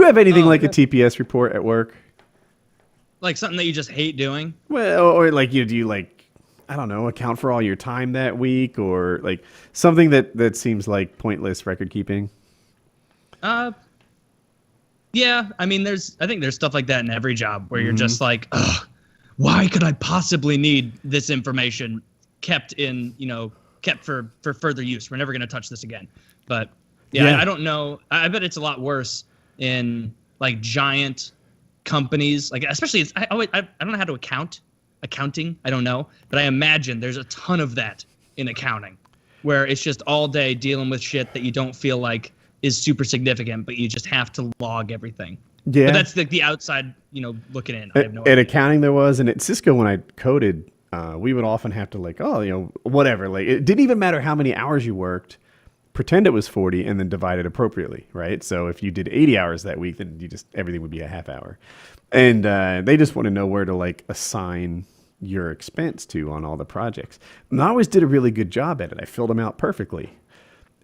have anything like a TPS report at work? Like something that you just hate doing? Well, or like do you like, I don't know, account for all your time that week, or like something that seems like pointless record keeping? Yeah. I mean, I think there's stuff like that in every job where you're just like, ugh, why could I possibly need this information kept for further use? We're never going to touch this again. But yeah. I don't know. I bet it's a lot worse in like giant companies, like especially I don't know how to accounting. I don't know, but I imagine there's a ton of that in accounting, where it's just all day dealing with shit that you don't feel like is super significant, but you just have to log everything. Yeah, but that's the outside, looking in. I have no idea. At accounting there was, and at Cisco when I coded, we would often have to like, whatever. Like it didn't even matter how many hours you worked. Pretend it was 40 and then divide it appropriately, right? So if you did 80 hours that week, then everything would be a half hour. And they just want to know where to like assign your expense to on all the projects. And I always did a really good job at it. I filled them out perfectly.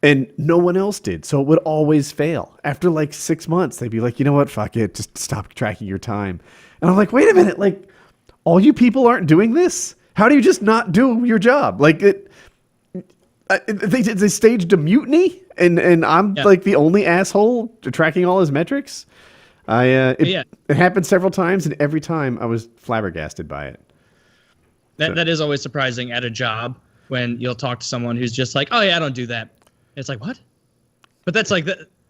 And no one else did. So it would always fail. After like 6 months, they'd be like, you know what? Fuck it. Just stop tracking your time. And I'm like, wait a minute. Like, all you people aren't doing this? How do you just not do your job? Like they staged a mutiny, and I'm like the only asshole tracking all his metrics. It happened several times, and every time I was flabbergasted by it. That is always surprising at a job when you'll talk to someone who's just like, oh yeah, I don't do that. It's like, what? But that's like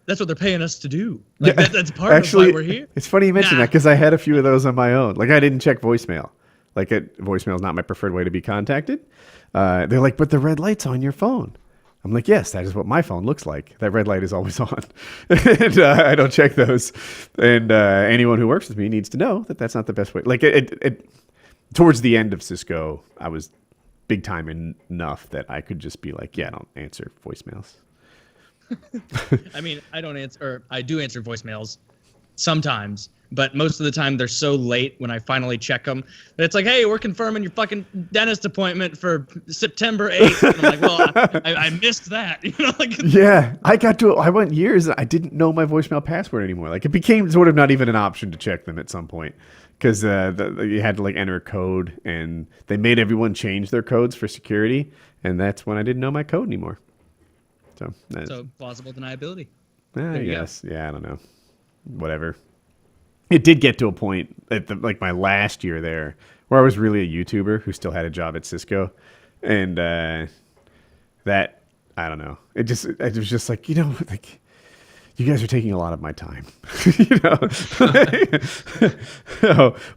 that's what they're paying us to do. Like that's part of why we're here. It's funny you mention that because I had a few of those on my own. Like I didn't check voicemail. Like voicemail is not my preferred way to be contacted. They're like, but the red light's on your phone. I'm like, yes, that is what my phone looks like. That red light is always on. And I don't check those. And anyone who works with me needs to know that that's not the best way. Like towards the end of Cisco, I was big time enough that I could just be like, yeah, I don't answer voicemails. I mean, I do answer voicemails sometimes, but most of the time they're so late when I finally check them that it's like, hey, we're confirming your fucking dentist appointment for September 8th. And I'm like, well, I missed that. Yeah, I went years and I didn't know my voicemail password anymore. Like it became sort of not even an option to check them at some point because you had to like enter a code, and they made everyone change their codes for security, and that's when I didn't know my code anymore. So plausible deniability. I guess. Yeah, I don't know. Whatever. It did get to a point at my last year there where I was really a YouTuber who still had a job at Cisco, and that I don't know. It was just like, like you guys are taking a lot of my time.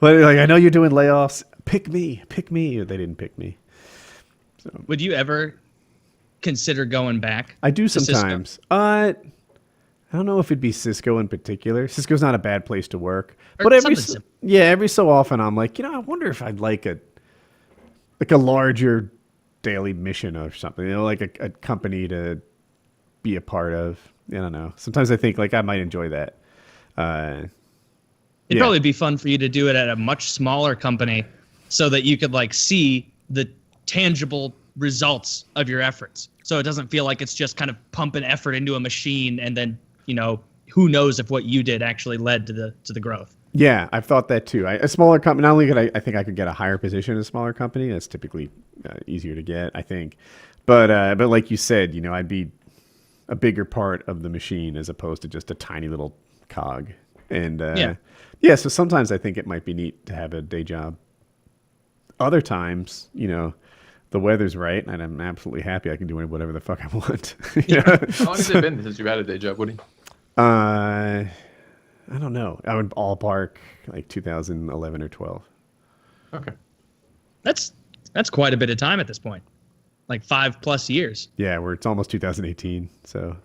Like I know you're doing layoffs. Pick me. They didn't pick me. So would you ever consider going back? I do sometimes. I don't know if it'd be Cisco in particular. Cisco's not a bad place to work, but every so often I'm like, I wonder if I'd like a larger daily mission or something, like a company to be a part of. I don't know. Sometimes I think like I might enjoy that. It'd probably be fun for you to do it at a much smaller company so that you could like see the tangible results of your efforts. So it doesn't feel like it's just kind of pumping effort into a machine and then, who knows if what you did actually led to the growth. Yeah, I've thought that too. A smaller company, not only could I think I could get a higher position in a smaller company. That's typically easier to get, I think. But like you said, I'd be a bigger part of the machine as opposed to just a tiny little cog. And so sometimes I think it might be neat to have a day job. Other times, the weather's right, and I'm absolutely happy I can do whatever the fuck I want. How long has it been since you've had a day job, Woody? I don't know. I would ballpark like 2011 or 12. Okay. That's quite a bit of time at this point. Like 5+ years. Yeah, it's almost 2018. So